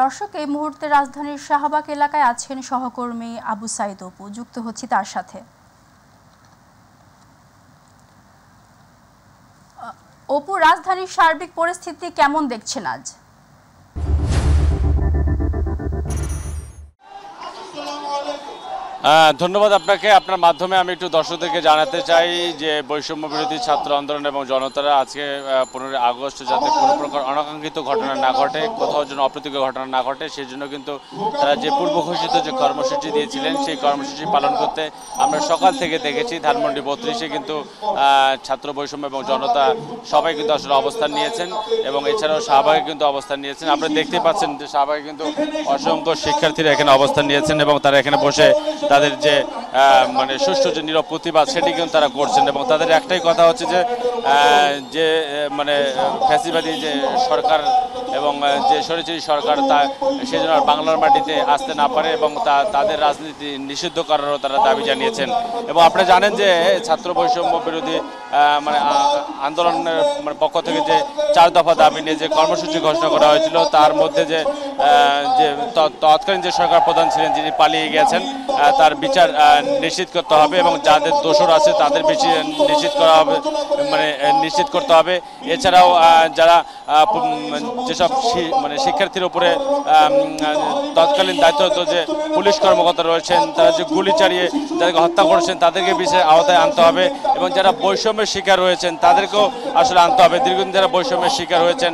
দর্শক, এই মুহূর্তে রাজধানীর শাহবাগ এলাকায় আছেন সহকর্মী আবু সাইদ অপু। যুক্ত হচ্ছি তার সাথে। অপু, রাজধানীর সার্বিক পরিস্থিতি কেমন দেখছেন আজ? ধন্যবাদ আপনাকে। আপনার মাধ্যমে আমি একটু দর্শকদেরকে জানাতে চাই যে বৈষম্য বিরোধী ছাত্র আন্দোলন এবং জনতারা আজকে 15 আগস্ট যাতে কোনো প্রকার অনাকাঙ্ক্ষিত ঘটনা না ঘটে, কোথাও যেন অপ্রীতিকর ঘটনা না ঘটে, সেই জন্য কিন্তু তারা যে পূর্ব ঘোষিত যে কর্মসূচি দিয়েছিলেন সেই কর্মসূচি পালন করতে আমরা সকাল থেকে দেখেছি। ধানমন্ডি 32-এ কিন্তু ছাত্র বৈষম্য এবং জনতা সবাই কিন্তু আসলে অবস্থান নিয়েছেন এবং এছাড়াও শাহবাগে কিন্তু অবস্থান নিয়েছেন। আপনারা দেখতে পাচ্ছেন যে শাহবাগে কিন্তু অসংখ্য শিক্ষার্থীরা এখানে অবস্থান নিয়েছেন এবং তারা এখানে বসে তাদের যে মানে সুষ্ঠু যে নীরব প্রতিবাদ সেটি কিন্তু তারা করছেন এবং তাদের একটাই কথা হচ্ছে যে মানে ফ্যাসিবাদী যে সরকার এবং যে স্বৈরাচারী সরকার তা সেজন্য বাংলার মাটিতে আসতে না পারে এবং তাদের রাজনীতি নিষিদ্ধ করারও তারা দাবি জানিয়েছেন। এবং আপনারা জানেন যে ছাত্র বৈষম্য বিরোধী মানে আন্দোলনের মানে পক্ষ থেকে যে 4 দফা দাবি নিয়ে যে কর্মসূচি ঘোষণা করা হয়েছিল তার মধ্যে যে তৎকালীন যে সরকার প্রধান ছিলেন যিনি পালিয়ে গেছেন তার বিচার নিশ্চিত করতে হবে এবং যাদের দোষর আছে তাদের নিশ্চিত করা হবে মানে নিশ্চিত করতে হবে। এছাড়াও যারা যেসব মানে শিক্ষার্থীর উপরে তৎকালীন দায়িত্বরত যে পুলিশ কর্মকর্তা রয়েছেন তারা যে গুলি চালিয়ে যাদেরকে হত্যা করেছেন তাদেরকে বিচারের আওতায় আনতে হবে এবং যারা বৈষম্যের শিকার হয়েছেন তাদেরকেও আসলে আনতে হবে। দীর্ঘদিন যারা বৈষম্যের শিকার হয়েছেন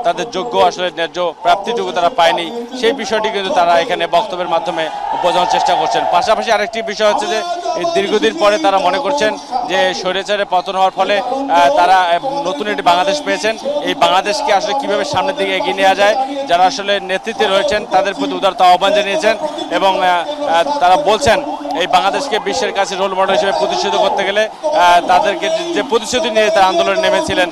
তাদের যোগ্য আসলে ন্যায্য প্রাপ্তিটুকু তারা পায়নি, সেই বিষয়টি কিন্তু তারা এখানে বক্তব্যের মাধ্যমে বোঝানোর চেষ্টা করছেন। পাশাপাশি আরেকটি বিষয় হচ্ছে যে এই দীর্ঘদিন পরে তারা মনে করছেন যে স্বৈরাচারের পতন হওয়ার ফলে তারা নতুন একটি বাংলাদেশ পেয়েছেন। এই বাংলাদেশকে আসলে কিভাবে সামনের দিকে এগিয়ে নেওয়া যায়, যারা আসলে নেতৃত্বে রয়েছেন তাদের প্রতি উদারতা আহ্বান জানিয়েছেন এবং তারা বলছেন এই বাংলাদেশকে বিশ্বের কাছে রোল মডেল হিসেবে প্রতিষ্ঠিত করতে গেলে তাদেরকে যে প্রতিশ্রুতি নিয়ে তারা আন্দোলনে নেমেছিলেন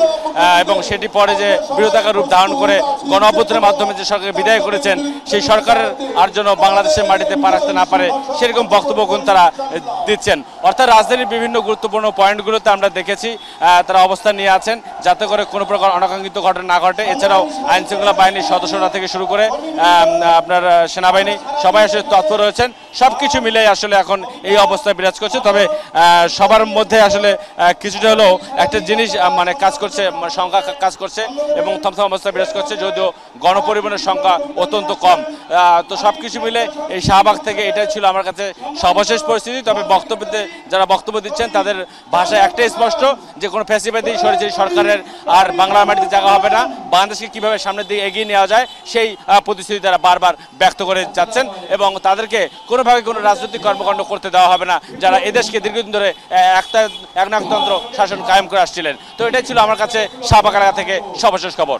এবং সেটি পরে যে বৃহদাকার রূপ ধারণ করে গণ অভ্যুত্থানের মাধ্যমে যে সরকারকে বিদায় করেছেন সেই সরকারের আর যেন বাংলাদেশের মাটিতে পা রাখতে না পারে সেরকম বক্তব্য তারা দিচ্ছেন। অর্থাৎ রাজধানীর বিভিন্ন গুরুত্বপূর্ণ পয়েন্টগুলোতে আমরা দেখেছি তারা অবস্থান নিয়ে আছেন যাতে করে কোনো প্রকার অনাকাঙ্ক্ষিত ঘটনা না ঘটে। এছাড়াও আইনশৃঙ্খলা বাহিনীর সদস্যরা থেকে শুরু করে আপনার সেনাবাহিনী সবাই আসলে তৎপর রয়েছেন। সব কিছু মিলে আসলে এখন এই অবস্থায় বিরাজ করছে। তবে সবার মধ্যে আসলে কিছুটা হলেও একটা জিনিস মানে কাজ করছে, সংখ্যা কাজ করছে এবং থমথম অবস্থায় বিরাজ করছে, যদিও গণপরিবহনের সংখ্যা অত্যন্ত কম। তো সব কিছু মিলে এই শাহবাগ থেকে এটাই ছিল আমার কাছে সর্বশেষ পরিস্থিতি। তবে বক্তব্যতে যারা বক্তব্য দিচ্ছেন তাদের ভাষায় একটাই স্পষ্ট যে কোনো ফ্যাসিবাদী স্বৈরাচারী সরকারের আর বাংলার মাটিতে জায়গা হবে না। বাংলাদেশকে কীভাবে সামনের দিকে এগিয়ে নেওয়া যায় সেই প্রতিশ্রুতি তারা বারবার ব্যক্ত করে যাচ্ছেন এবং তাদেরকে কোনোভাবে কোনো রাজনৈতিক কর্মকাণ্ড করতে দেওয়া হবে না যারা এদেশকে দীর্ঘদিন ধরে একনায়কতন্ত্র শাসন কায়েম করে আসছিলেন। তো এটাই ছিল আমার কাছে শাহবাগ এলাকা থেকে সর্বশেষ খবর।